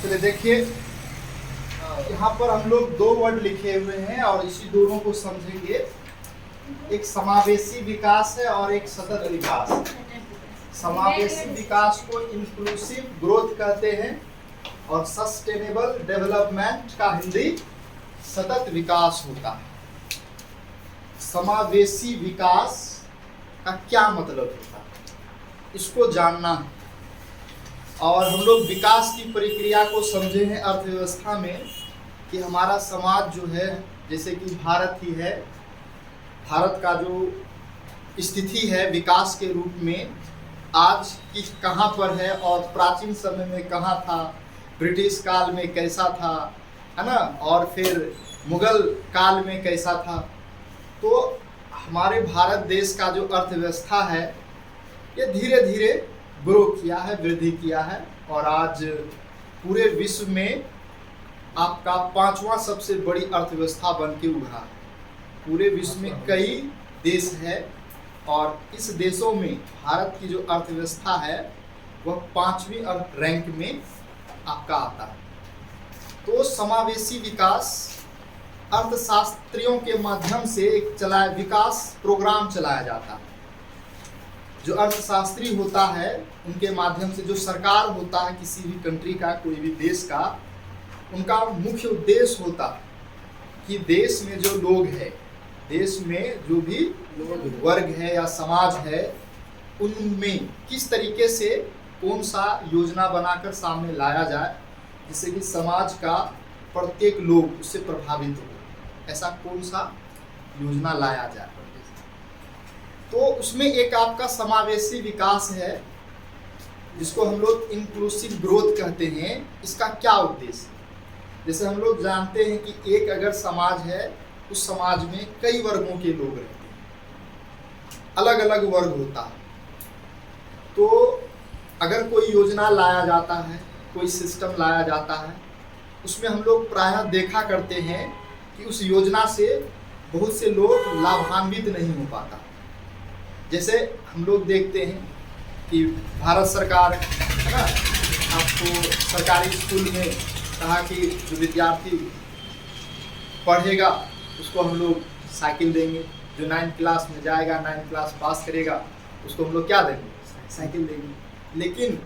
चलिए देखिए, यहाँ पर हम लोग दो वर्ड लिखे हुए हैं और इसी दोनों को समझेंगे। एक समावेशी विकास है और एक सतत विकास। समावेशी विकास को इंक्लूसिव ग्रोथ कहते हैं और सस्टेनेबल डेवलपमेंट का हिंदी सतत विकास होता है। समावेशी विकास का क्या मतलब होता है, इसको जानना है। और हम लोग विकास की प्रक्रिया को समझे हैं अर्थव्यवस्था में कि हमारा समाज जो है, जैसे कि भारत ही है, भारत का जो स्थिति है विकास के रूप में आज की कहाँ पर है और प्राचीन समय में कहाँ था, ब्रिटिश काल में कैसा था, है ना, और फिर मुगल काल में कैसा था। तो हमारे भारत देश का जो अर्थव्यवस्था है ये धीरे धीरे ग्रो किया है, वृद्धि किया है और आज पूरे विश्व में आपका 5वां सबसे बड़ी अर्थव्यवस्था बन के उभरा है। पूरे विश्व में कई देश है और इस देशों में भारत की जो अर्थव्यवस्था है वह 5वीं रैंक में आपका आता है। तो समावेशी विकास अर्थशास्त्रियों के माध्यम से एक विकास प्रोग्राम चलाया जाता है। जो अर्थशास्त्री होता है उनके माध्यम से, जो सरकार होता है किसी भी कंट्री का, कोई भी देश का, उनका मुख्य उद्देश्य होता है कि देश में जो लोग हैं, देश में जो भी वर्ग है या समाज है, उनमें किस तरीके से कौन सा योजना बनाकर सामने लाया जाए जिससे कि समाज का प्रत्येक लोग उससे प्रभावित हो। ऐसा कौन सा योजना लाया जाए, तो उसमें एक आपका समावेशी विकास है जिसको हम लोग इंक्लूसिव ग्रोथ कहते हैं। इसका क्या उद्देश्य है? जैसे हम लोग जानते हैं कि एक अगर समाज है, उस समाज में कई वर्गों के लोग रहते हैं, अलग अलग वर्ग होता है। तो अगर कोई योजना लाया जाता है, कोई सिस्टम लाया जाता है, उसमें हम लोग प्रायः देखा करते हैं कि उस योजना से बहुत से लोग लाभान्वित नहीं हो पाता। जैसे हम लोग देखते हैं कि भारत सरकार है ना, आपको सरकारी स्कूल में कहा कि जो विद्यार्थी पढ़ेगा उसको हम लोग साइकिल देंगे, जो 9th क्लास में जाएगा, 9th क्लास पास करेगा, उसको हम लोग क्या देंगे, साइकिल देंगे। लेकिन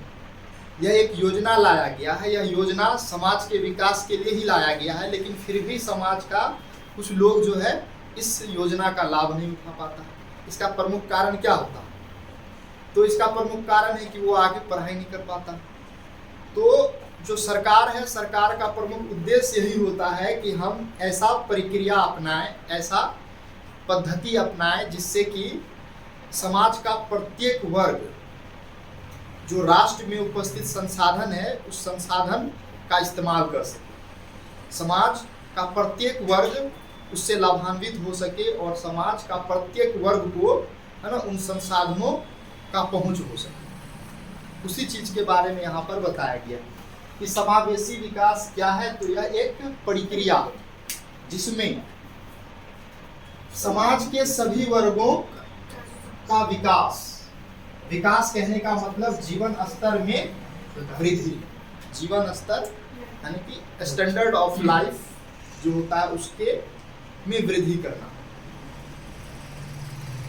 यह एक योजना लाया गया है, यह योजना समाज के विकास के लिए ही लाया गया है, लेकिन फिर भी समाज का कुछ लोग जो है इस योजना का लाभ नहीं उठा पाता। इसका प्रमुख कारण क्या होता है? तो इसका प्रमुख कारण है कि वो आगे पढ़ाई नहीं कर पाता। तो जो सरकार है, सरकार का प्रमुख उद्देश्य यही होता है कि हम ऐसा प्रक्रिया अपनाएं, ऐसा पद्धति अपनाएं जिससे कि समाज का प्रत्येक वर्ग जो राष्ट्र में उपस्थित संसाधन है उस संसाधन का इस्तेमाल कर सके, समाज का प्रत्येक वर्ग उससे लाभान्वित हो सके और समाज का प्रत्येक वर्ग को, है ना, उन संसाधनों का पहुंच हो सके। उसी चीज के बारे में यहाँ पर बताया गया कि समावेशी विकास क्या है। तो यह एक प्रक्रिया जिसमें समाज के सभी वर्गों का विकास, विकास कहने का मतलब जीवन स्तर में वृद्धि, जीवन स्तर यानी कि स्टैंडर्ड ऑफ लाइफ जो होता है उसके में वृद्धि करना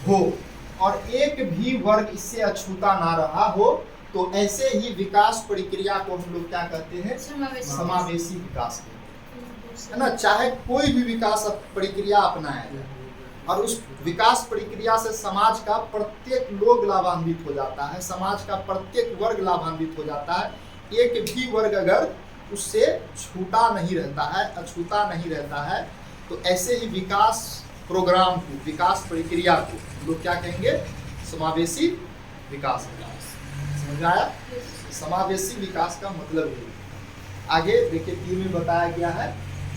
हो और एक भी वर्ग इससे अछूता ना रहा हो। तो ऐसे ही विकास प्रक्रिया को हम लोग क्या कहते हैं, समावेशी विकास कहते हैं, है ना। चाहे कोई भी विकास प्रक्रिया अपनाया जाए और उस विकास प्रक्रिया से समाज का प्रत्येक लोग लाभान्वित हो जाता है, समाज का प्रत्येक वर्ग लाभान्वित हो जाता है। एक भी वर्ग अगर उससे छूटा नहीं रहता है, अछूता नहीं रहता है, तो ऐसे ही विकास प्रोग्राम को, विकास प्रक्रिया को लोग क्या कहेंगे, समावेशी विकास। समझ आया? समावेशी विकास का मतलब है। आगे देखिए 3 में बताया गया है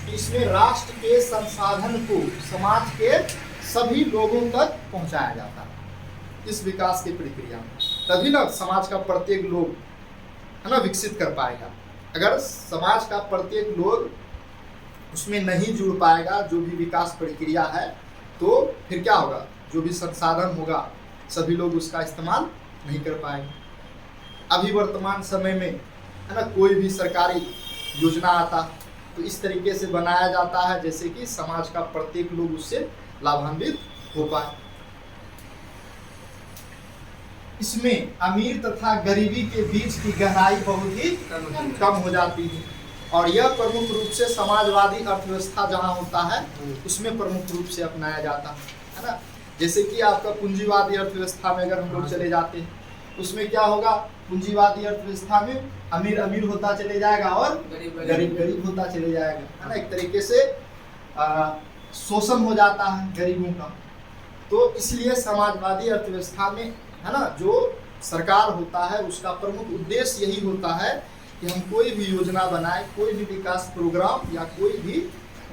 कि इसमें राष्ट्र के संसाधन को समाज के सभी लोगों तक पहुंचाया जाता है। इस विकास की प्रक्रिया में तभी ना समाज का प्रत्येक लोग, है ना, विकसित कर पाएगा। अगर समाज का प्रत्येक लोग उसमें नहीं जुड़ पाएगा, जो भी विकास प्रक्रिया है, तो फिर क्या होगा, जो भी संसाधन होगा सभी लोग उसका इस्तेमाल नहीं कर पाएंगे। अभी वर्तमान समय में है ना, कोई भी सरकारी योजना आता तो इस तरीके से बनाया जाता है जैसे कि समाज का प्रत्येक लोग उससे लाभान्वित हो पाए। इसमें अमीर तथा गरीबी के बीच की गहराई बहुत ही कम हो जाती है और यह प्रमुख रूप से समाजवादी अर्थव्यवस्था जहाँ होता है उसमें प्रमुख रूप से अपनाया जाता है ना। जैसे कि आपका पूंजीवादी अर्थव्यवस्था में अगर हम लोग चले जाते हैं उसमें क्या होगा, पूंजीवादी अर्थव्यवस्था में अमीर अमीर होता चले जाएगा और गरीब गरीब होता चले जाएगा, है ना। एक तरीके से शोषण हो जाता है गरीबों का। तो इसलिए समाजवादी अर्थव्यवस्था में है ना, जो सरकार होता है उसका प्रमुख उद्देश्य यही होता है कि हम कोई भी योजना बनाए, कोई भी विकास प्रोग्राम या कोई भी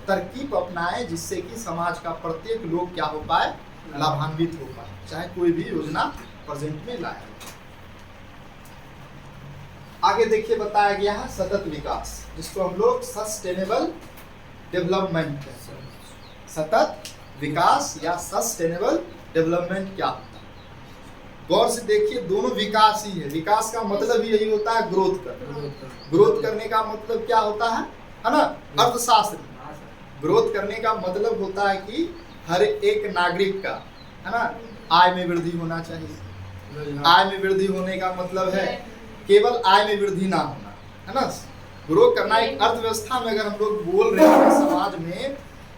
तरकीब अपनाएं जिससे कि समाज का प्रत्येक लोग क्या हो पाए, लाभान्वित हो पाए, चाहे कोई भी योजना प्रेजेंट में लाए। आगे देखिए बताया गया है सतत विकास, जिसको हम लोग सस्टेनेबल डेवलपमेंट कहते हैं। सतत विकास या सस्टेनेबल डेवलपमेंट क्या होता है? गौर से देखिए, दोनों विकास ही है। विकास का मतलब ही यही होता है ग्रोथ करना। ग्रोथ करने का मतलब क्या होता है ना, अर्थशास्त्र ग्रोथ करने का मतलब होता है कि हर एक नागरिक का है ना आय में वृद्धि होना चाहिए। आय में वृद्धि होने का मतलब है केवल आय में वृद्धि ना होना, है ना। ग्रो करना एक अर्थव्यवस्था में अगर हम लोग बोल रहे हैं समाज में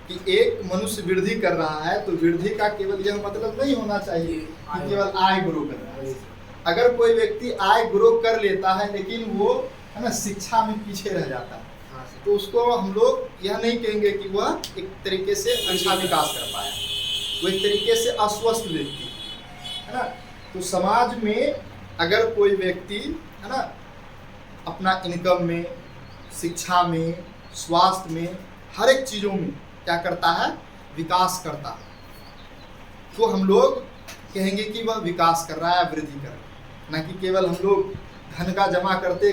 कि एक मनुष्य वृद्धि कर रहा है तो वृद्धि का केवल यह मतलब नहीं होना चाहिए कि केवल आय ग्रो कर रहा है। अगर कोई व्यक्ति आय ग्रो कर लेता है लेकिन वो है ना शिक्षा में पीछे रह जाता है तो उसको हम लोग यह नहीं कहेंगे कि वह एक तरीके से अच्छा विकास कर पाया, वो एक तरीके से अस्वस्थ व्यक्ति है ना। तो समाज में अगर कोई व्यक्ति है ना अपना इनकम में, शिक्षा में, स्वास्थ्य में, हर एक चीज़ों में क्या करता है, विकास करता है, तो हम लोग कहेंगे कि वह विकास कर रहा है, वृद्धि कर रहा है। ना कि केवल हम लोग धन का जमा करते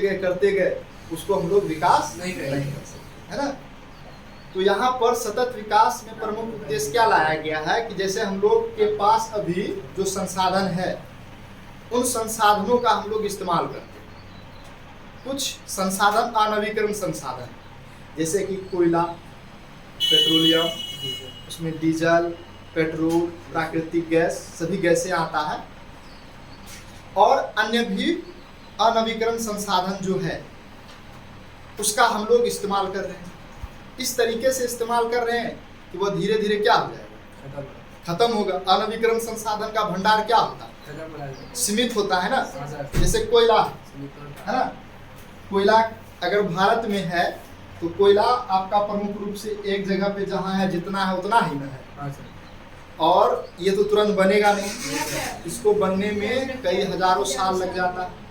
गए उसको हम लोग विकास नहीं कर सकते, है ना। तो यहाँ पर सतत विकास में प्रमुख उद्देश्य क्या लाया गया है कि जैसे हम लोग के पास अभी जो संसाधन है उन संसाधनों का हम लोग इस्तेमाल करते हैं। कुछ संसाधन अनवीकरण संसाधन जैसे कि कोयला, पेट्रोलियम, उसमें डीजल, पेट्रोल, प्राकृतिक गैस, सभी गैसें आता है और अन्य भी अनवीकरण संसाधन जो है उसका हम लोग इस्तेमाल कर रहे हैं। इस तरीके से इस्तेमाल कर रहे हैं कि वह धीरे धीरे क्या हो जाएगा, खत्म होगा। अनवीकरण संसाधन का भंडार क्या होता है, सीमित होता है ना। जैसे कोयला है ना, कोयला अगर भारत में है तो कोयला आपका प्रमुख रूप से एक जगह पे जहाँ है जितना है उतना ही ना है और ये तो तुरंत बनेगा नहीं, इसको बनने में कई हजारों साल लग जाता है।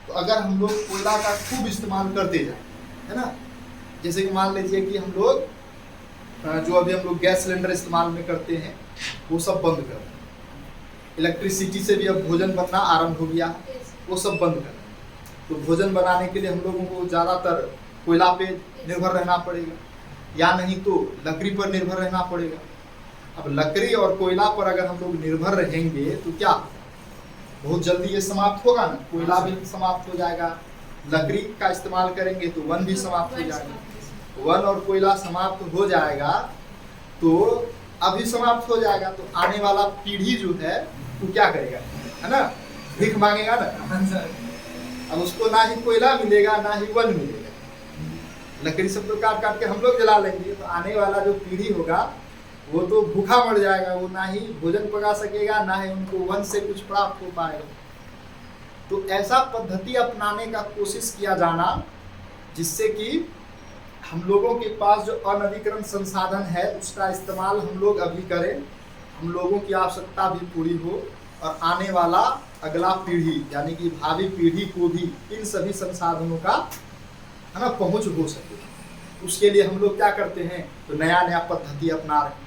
तो अगर हम लोग कोयला का खूब इस्तेमाल करते जाए, है ना, जैसे कि मान लीजिए कि हम लोग जो अभी हम लोग गैस सिलेंडर इस्तेमाल में करते हैं वो सब बंद कर दें। इलेक्ट्रिसिटी से भी अब भोजन बनना आरंभ हो गया, वो सब बंद कर दें। तो भोजन बनाने के लिए हम लोगों को ज़्यादातर कोयला पे निर्भर रहना पड़ेगा या नहीं तो लकड़ी पर निर्भर रहना पड़ेगा। अब लकड़ी और कोयला पर अगर हम लोग निर्भर रहेंगे तो क्या बहुत जल्दी ये समाप्त होगा ना, कोयला भी समाप्त हो जाएगा। लकड़ी का इस्तेमाल करेंगे तो वन भी समाप्त हो जाएगा। वन और कोयला समाप्त हो जाएगा तो अभी समाप्त हो जाएगा तो आने वाला पीढ़ी जो है वो क्या करेगा, है ना, भीख मांगेगा ना। अब उसको ना ही कोयला मिलेगा ना ही वन मिलेगा, लकड़ी सब तो काट काट के हम लोग जला लेंगे। तो आने वाला जो पीढ़ी होगा वो तो भूखा मर जाएगा, वो ना ही भोजन पका सकेगा ना ही उनको वन से कुछ प्राप्त हो पाएगा। तो ऐसा पद्धति अपनाने का कोशिश किया जाना जिससे कि हम लोगों के पास जो अनवीकरण संसाधन है उसका इस्तेमाल हम लोग अभी करें, हम लोगों की आवश्यकता भी पूरी हो और आने वाला अगला पीढ़ी यानी कि भावी पीढ़ी को भी इन सभी संसाधनों का है ना पहुंच हो सके। उसके लिए हम लोग क्या करते हैं तो नया नया पद्धति अपना रहे हैं,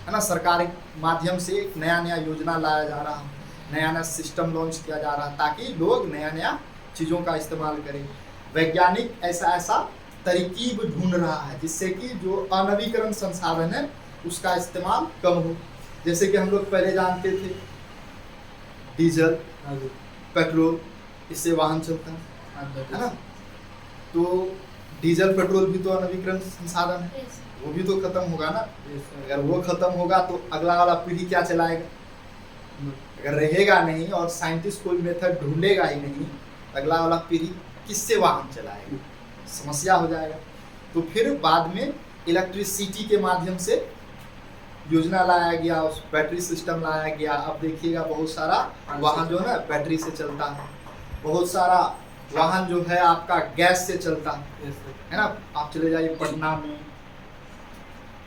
है ना। सरकारी माध्यम से एक नया नया योजना लाया जा रहा है, नया नया सिस्टम लॉन्च किया जा रहा है ताकि लोग नया नया चीज़ों का इस्तेमाल करें। वैज्ञानिक ऐसा तरकीब ढूंढ रहा है जिससे कि जो अनवीकरण संसाधन है उसका इस्तेमाल कम हो, जैसे कि हम लोग पहले जानते थे डीजल, पेट्रोल, इससे वाहन चलता है ना। तो डीजल पेट्रोल भी तो अनवीकरण संसाधन है, वो भी तो खत्म होगा ना। अगर वो खत्म होगा तो अगला वाला पीढ़ी क्या चलाएगा? अगर रहेगा नहीं और साइंटिस्ट कोई मेथड ढूंढेगा ही नहीं, अगला वाला पीढ़ी किससे वाहन चलाएगा? समस्या हो जाएगा। तो फिर बाद में इलेक्ट्रिसिटी के माध्यम से योजना लाया गया, उस बैटरी सिस्टम लाया गया। अब देखिएगा बहुत सारा वाहन जो है ना बैटरी से चलता है, बहुत सारा वाहन जो है आपका गैस से चलता है ना। आप चले जाइए पटना में,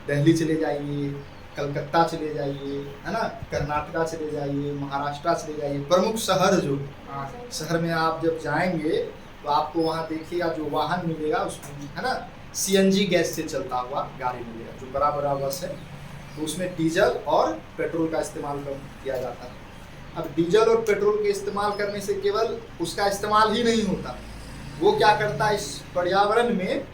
दिल्ली चले जाइए, कलकत्ता चले जाइए, है ना, कर्नाटका चले जाइए, महाराष्ट्र चले जाइए, प्रमुख शहर जो शहर में आप जब जाएंगे तो आपको वहाँ देखिएगा जो वाहन मिलेगा उसमें, है ना, सीएनजी गैस से चलता हुआ गाड़ी मिलेगा। जो बड़ा बड़ा बस है तो उसमें डीजल और पेट्रोल का इस्तेमाल किया जाता है। अब डीजल और पेट्रोल के इस्तेमाल करने से केवल उसका इस्तेमाल ही नहीं होता, वो क्या करता है, इस पर्यावरण में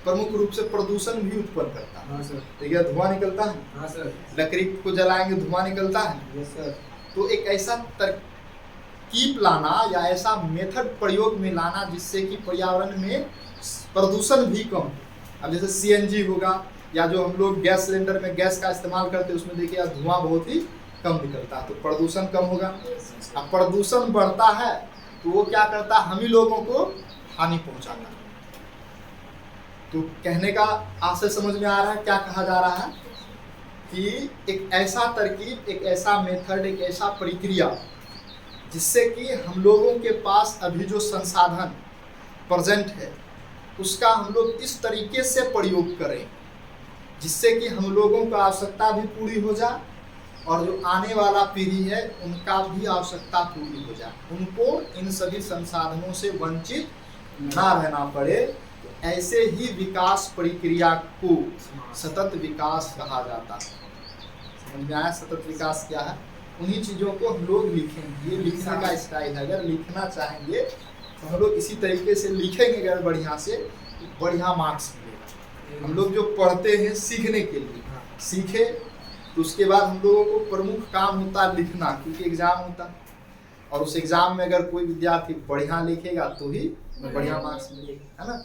प्रमुख रूप से प्रदूषण भी उत्पन्न करता है। देखिए धुआं निकलता है, लकड़ी को जलाएंगे धुआं निकलता है। तो एक ऐसा तरकीब लाना या ऐसा मेथड प्रयोग में लाना जिससे कि पर्यावरण में प्रदूषण भी कम हो। अब जैसे सीएनजी होगा या जो हम लोग गैस सिलेंडर में गैस का इस्तेमाल करते हैं उसमें देखिए धुआं बहुत ही कम निकलता है, तो प्रदूषण कम होगा। अब प्रदूषण बढ़ता है तो वो क्या करता है, हम ही लोगों को हानि पहुंचाता है। तो कहने का आपसे समझ में आ रहा है क्या कहा जा रहा है कि एक ऐसा तरकीब, एक ऐसा मेथड, एक ऐसा प्रक्रिया जिससे कि हम लोगों के पास अभी जो संसाधन प्रेजेंट है उसका हम लोग इस तरीके से प्रयोग करें जिससे कि हम लोगों का आवश्यकता भी पूरी हो जाए और जो आने वाला पीढ़ी है उनका भी आवश्यकता पूरी हो जाए, उनको इन सभी संसाधनों से वंचित ना रहना पड़े। तो ऐसे ही विकास प्रक्रिया को सतत विकास कहा जाता है। समझ में आया सतत विकास क्या है? उन्हीं चीज़ों को हम लोग लिखेंगे, ये लिखने का स्टाइल है। अगर लिखना चाहेंगे तो हम लोग इसी तरीके से लिखेंगे, अगर बढ़िया से तो बढ़िया मार्क्स मिलेगा। हम लोग जो पढ़ते हैं सीखने के लिए, सीखे तो उसके बाद हम लोगों को प्रमुख काम होता है लिखना, क्योंकि एग्जाम होता है और उस एग्जाम में अगर कोई विद्यार्थी बढ़िया लिखेगा तो ही बढ़िया मार्क्स मिलेगा, है ना।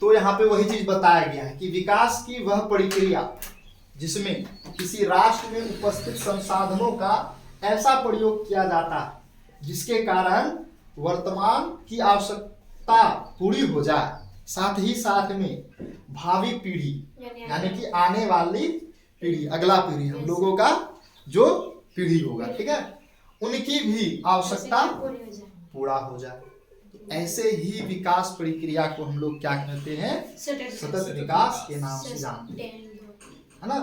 तो यहाँ पे वही चीज बताया गया है कि विकास की वह प्रक्रिया जिसमें किसी राष्ट्र में उपस्थित संसाधनों का ऐसा प्रयोग किया जाता है जिसके कारण वर्तमान की आवश्यकता पूरी हो जाए, साथ ही साथ में भावी पीढ़ी यानी कि आने वाली पीढ़ी, अगला पीढ़ी, हम लोगों का जो पीढ़ी होगा, ठीक है, उनकी भी आवश्यकता पूरा हो जाए। तो ऐसे ही विकास प्रक्रिया को हम लोग क्या कहते हैं, सतत विकास के नाम से जानते हैं, है ना।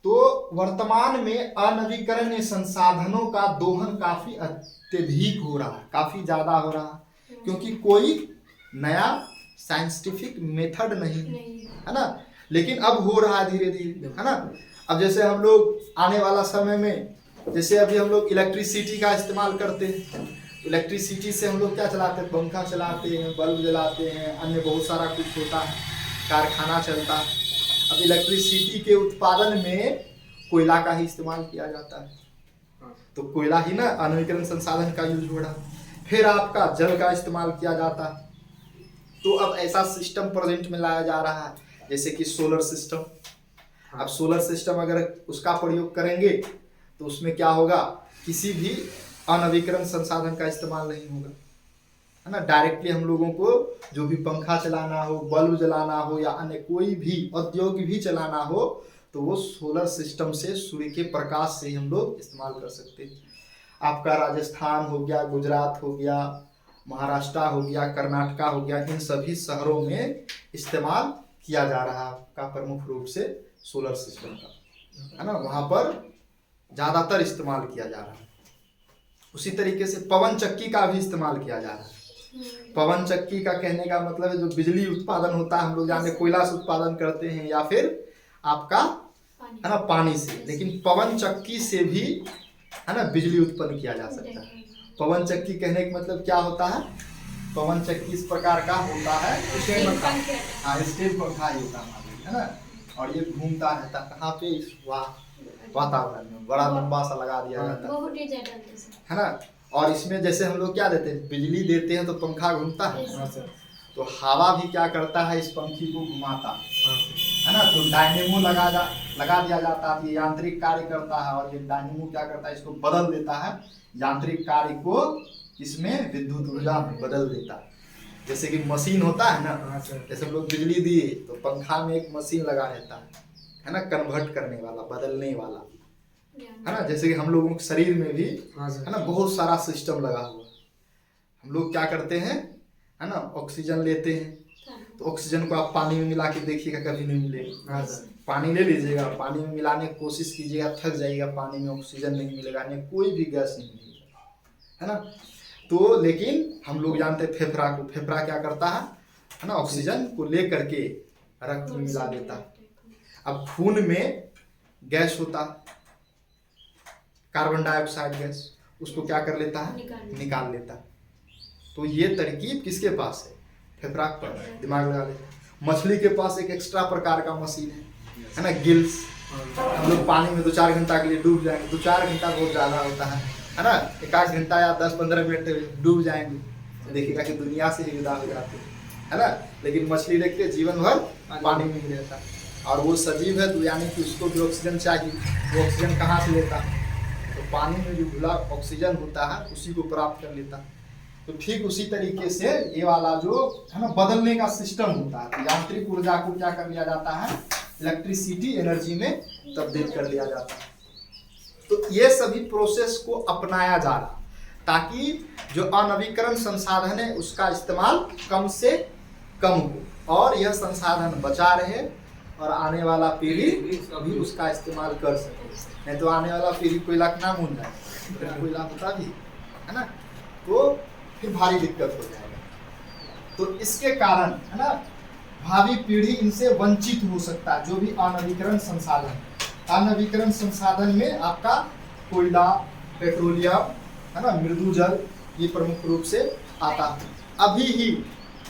तो वर्तमान में अनवीकरणीय संसाधनों का दोहन काफी अत्यधिक हो रहा है, काफी ज्यादा हो रहा है, क्योंकि कोई नया साइंटिफिक मेथड नहीं है ना। लेकिन अब हो रहा है धीरे धीरे, है ना। अब जैसे हम लोग आने वाला समय में, जैसे अभी हम लोग इलेक्ट्रिसिटी का इस्तेमाल करते हैं, इलेक्ट्रिसिटी से हम लोग क्या चलाते हैं, पंखा चलाते हैं, बल्ब जलाते हैं, अन्य बहुत सारा कुछ होता है, कारखाना चलता है। अब इलेक्ट्रिसिटी के उत्पादन में कोयला का ही इस्तेमाल किया जाता है, तो कोयला ही ना अनवीकरण संसाधन का यूज हो रहा है। फिर आपका जल का इस्तेमाल किया जाता है। तो अब ऐसा सिस्टम प्रेजेंट में लाया जा रहा है जैसे कि सोलर सिस्टम। अब सोलर सिस्टम अगर उसका प्रयोग करेंगे तो उसमें क्या होगा, किसी भी अनवीकरण संसाधन का इस्तेमाल नहीं होगा, है ना। डायरेक्टली हम लोगों को जो भी पंखा चलाना हो, बल्ब जलाना हो या अन्य कोई भी उद्योग भी चलाना हो तो वो सोलर सिस्टम से, सूर्य के प्रकाश से हम लोग इस्तेमाल कर सकते हैं। आपका राजस्थान हो गया, गुजरात हो गया, महाराष्ट्र हो गया, कर्नाटका हो गया, इन सभी शहरों में इस्तेमाल किया जा रहा है का प्रमुख रूप से सोलर सिस्टम का, है ना। वहाँ पर ज़्यादातर इस्तेमाल किया जा रहा है। उसी तरीके से पवन चक्की का भी इस्तेमाल किया जा रहा है। पवन चक्की का कहने का मतलब है जो बिजली उत्पादन होता है, हम लोग जाने कोयला से उत्पादन करते हैं या फिर आपका, है ना, पानी से, लेकिन पवन चक्की से भी, है ना, बिजली उत्पन्न किया जा सकता है। पवन चक्की कहने का मतलब क्या होता है, पवन चक्की इस प्रकार का होता है, स्टील पंखा ही होता है ना। और ये घूमता रहता कहाँ पे, इस वातावरण में बड़ा लंबा सा लगा दिया जाता है ना। और इसमें जैसे हम लोग क्या देते हैं, बिजली देते हैं तो पंखा घूमता है, तो हवा भी क्या करता है, इस पंखी को घुमाता है ना। तो डायनेमो लगा दिया जाता है, ये यांत्रिक कार्य करता है, और ये डायनेमो क्या करता है, इसको बदल देता है, यांत्रिक कार्य को इसमें विद्युत ऊर्जा में बदल देता है। जैसे कि मशीन होता है ना, जैसे हम लोग बिजली दिए तो पंखा में एक मशीन लगा रहता है ना, कन्वर्ट करने वाला, बदलने वाला, है ना। जैसे कि हम लोगों के शरीर में भी है ना बहुत सारा सिस्टम लगा हुआ है। हम लोग क्या करते हैं, है ना, ऑक्सीजन लेते हैं, तो ऑक्सीजन को आप पानी में मिला के देखिएगा, कभी नहीं मिलेगा। पानी ले लीजिएगा, पानी में मिलाने की कोशिश कीजिएगा, थक जाइएगा, पानी में ऑक्सीजन नहीं मिलेगा, नहीं कोई भी गैस नहीं मिलेगा, है ना। तो लेकिन हम लोग जानते हैं फेफड़ा को, फेफड़ा क्या करता है ना, ऑक्सीजन को ले करके रक्त में मिला देता है। अब खून में गैस होता है, कार्बन डाइऑक्साइड गैस, उसको क्या कर लेता है, निकाल लेता है। तो ये तरकीब किसके पास है, फेफड़ा पर, दिमाग लगा लेता। मछली के पास एक एक्स्ट्रा प्रकार का मशीन है ना, गिल्स। हम लोग पानी में 2-4 घंटा के लिए डूब जाएंगे, 2-4 घंटा बहुत ज़्यादा होता है ना, 1-8 घंटा या 10-15 मिनट डूब जाएंगे, तो देखिएगा कि दुनिया से ही विदा हो जाते है ना। लेकिन मछली देखते जीवन भर पानी में ही रहता है, और वो सजीव है, तो यानी कि उसको भी ऑक्सीजन चाहिए। वो ऑक्सीजन कहाँ से लेता है, तो पानी में जो घुला ऑक्सीजन होता है उसी को प्राप्त कर लेता है। तो ठीक उसी तरीके से ये वाला जो है ना बदलने का सिस्टम होता है, यांत्रिक ऊर्जा को क्या कर लिया जाता है, इलेक्ट्रिसिटी एनर्जी में तब्दील कर दिया जाता है। तो ये सभी प्रोसेस को अपनाया जा रहा, ताकि जो अनवीकरण संसाधन है उसका इस्तेमाल कम से कम हो, और यह संसाधन बचा रहे, और आने वाला पीढ़ी भी उसका इस्तेमाल कर सके। नहीं तो आने वाला पीढ़ी कोयला ना भूल जाए, कोयला होता भी है ना, तो फिर भारी दिक्कत हो जाएगा। तो इसके कारण है ना भावी पीढ़ी इनसे वंचित हो सकता है। जो भी अनवीकरण संसाधन, अनवीकरण संसाधन में आपका कोयला, पेट्रोलियम, है ना, मृदु जल, ये प्रमुख रूप से आता है। अभी ही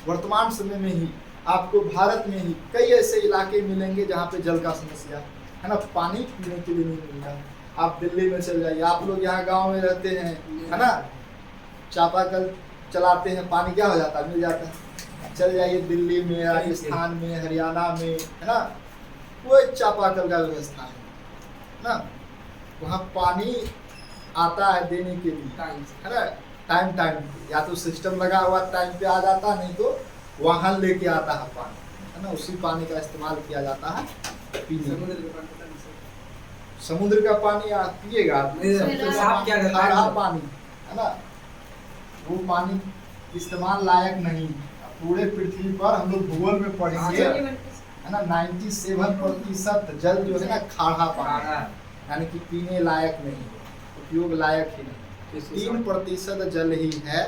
वर्तमान समय में ही आपको भारत में ही कई ऐसे इलाके मिलेंगे जहाँ पे जल का समस्या है ना, पानी पीने के लिए नहीं मिलता। आप दिल्ली में चल जाइए, आप लोग यहाँ गांव में रहते हैं, है ना, चापाकल चलाते हैं, पानी क्या हो जाता है, मिल जाता है। चल जाइए दिल्ली में, राजस्थान में, हरियाणा में, है ना, कोई चापाकल का व्यवस्था है ना, वहाँ पानी आता है देने के लिए, है ना, टाइम या तो सिस्टम लगा हुआ टाइम पे आ जाता, नहीं तो वाहन लेके आता है पानी, है ना, उसी पानी का इस्तेमाल किया जाता है पीने। समुद्र का पानी आप पिएगा, खारा पानी है ना, वो पानी इस्तेमाल लायक नहीं। पूरे पृथ्वी पर हम लोग भूगोल में पढ़ेंगे, है ना, 97% जल जो है ना खारा पानी, यानी कि पीने लायक नहीं, उपयोग लायक ही नहीं। 3% जल ही है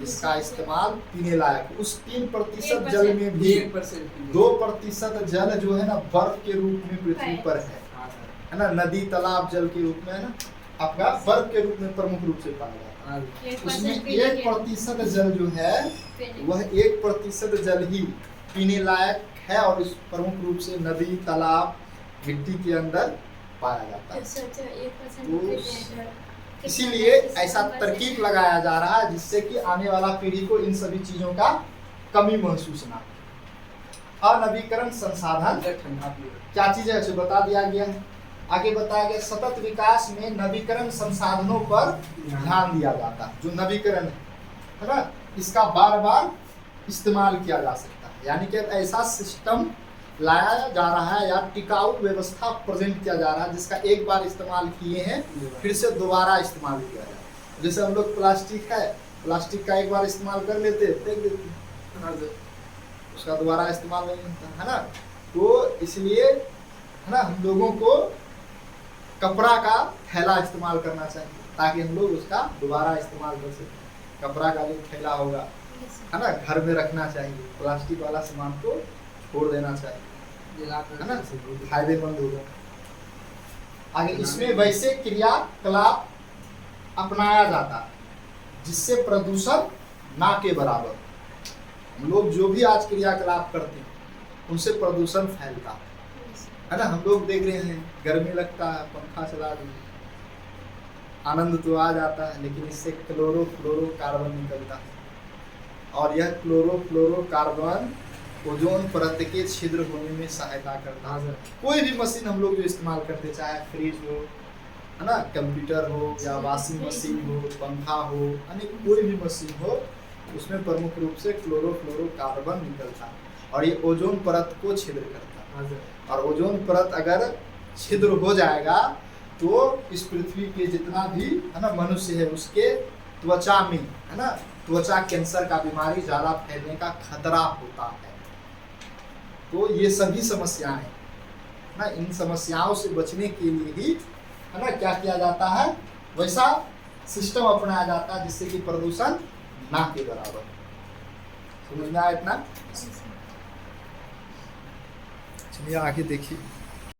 जिसका इस्तेमाल पीने लायक। उस 3% जल में भी 2% जल जो है ना बर्फ के रूप में पृथ्वी पर है ना, नदी तालाब जल के रूप में, है ना, आपका बर्फ के रूप में प्रमुख रूप से पाया जाता है। उसमें 1% जल जो है वह 1% जल ही पीने लायक है, और इस प्रमुख रूप से नदी तालाब मिट्टी के अंदर पाया जाता है। तो इसीलिए ऐसा तरकीब लगाया जा रहा है जिससे कि आने वाला पीढ़ी को इन सभी चीजों का कमी महसूस ना हो। अनवीकरण संसाधन क्या चीज है बता दिया गया है। आगे बताया गया सतत विकास में नवीकरण संसाधनों पर ध्यान दिया जाता है। जो नवीकरण है ना, इसका बार बार इस्तेमाल किया जा सकता है, यानी कि ऐसा सिस्टम लाया जा रहा है या टिकाऊ व्यवस्था प्रेजेंट किया जा रहा है जिसका एक बार इस्तेमाल किए हैं फिर से दोबारा इस्तेमाल किया जाए। जैसे हम लोग प्लास्टिक है, प्लास्टिक का एक बार इस्तेमाल कर लेते फेंक देते, उसका दोबारा इस्तेमाल नहीं होता है ना। तो इसलिए है ना हम लोगों को कपड़ा का थैला इस्तेमाल करना चाहिए ताकि हम लोग उसका दोबारा इस्तेमाल कर सकें। कपड़ा का जो थैला होगा है ना घर में रखना चाहिए, प्लास्टिक वाला सामान को छोड़ देना चाहिए, है ना, फायदेमंद होगा। आगे इसमें वैसे क्रियाकलाप अपनाया जाता है जिससे प्रदूषण ना के बराबर। हम लोग जो भी आज क्रियाकलाप करते हैं उनसे प्रदूषण फैलता है ना। हम लोग देख रहे हैं गर्मी लगता है, पंखा चला दिए, आनंद तो आ जाता है, लेकिन इससे क्लोरोफ्लोरोकार्बन निकलता है, और यह क्लोरोफ्लोरोकार्बन ओजोन परत के छिद्र होने में सहायता करता है। कोई भी मशीन हम लोग जो इस्तेमाल करते, चाहे फ्रिज हो, है ना, कंप्यूटर हो, या वॉशिंग मशीन हो, पंखा हो, यानी कोई भी मशीन हो, उसमें प्रमुख रूप से क्लोरोफ्लोरोकार्बन निकलता है, और ये ओजोन परत को छिद्र करता है। और ओजोन परत अगर छिद्र हो जाएगा तो इस पृथ्वी के जितना भी, है ना, मनुष्य है, उसके त्वचा में, है ना, त्वचा कैंसर का बीमारी ज़्यादा फैलने का खतरा होता है। तो ये सभी समस्याएं ना, इन समस्याओं से बचने के लिए ही, है ना, क्या किया जाता है, वैसा सिस्टम अपनाया जाता है जिससे कि प्रदूषण ना के बराबर। समझ में आया इतना? चलिए आगे देखिए।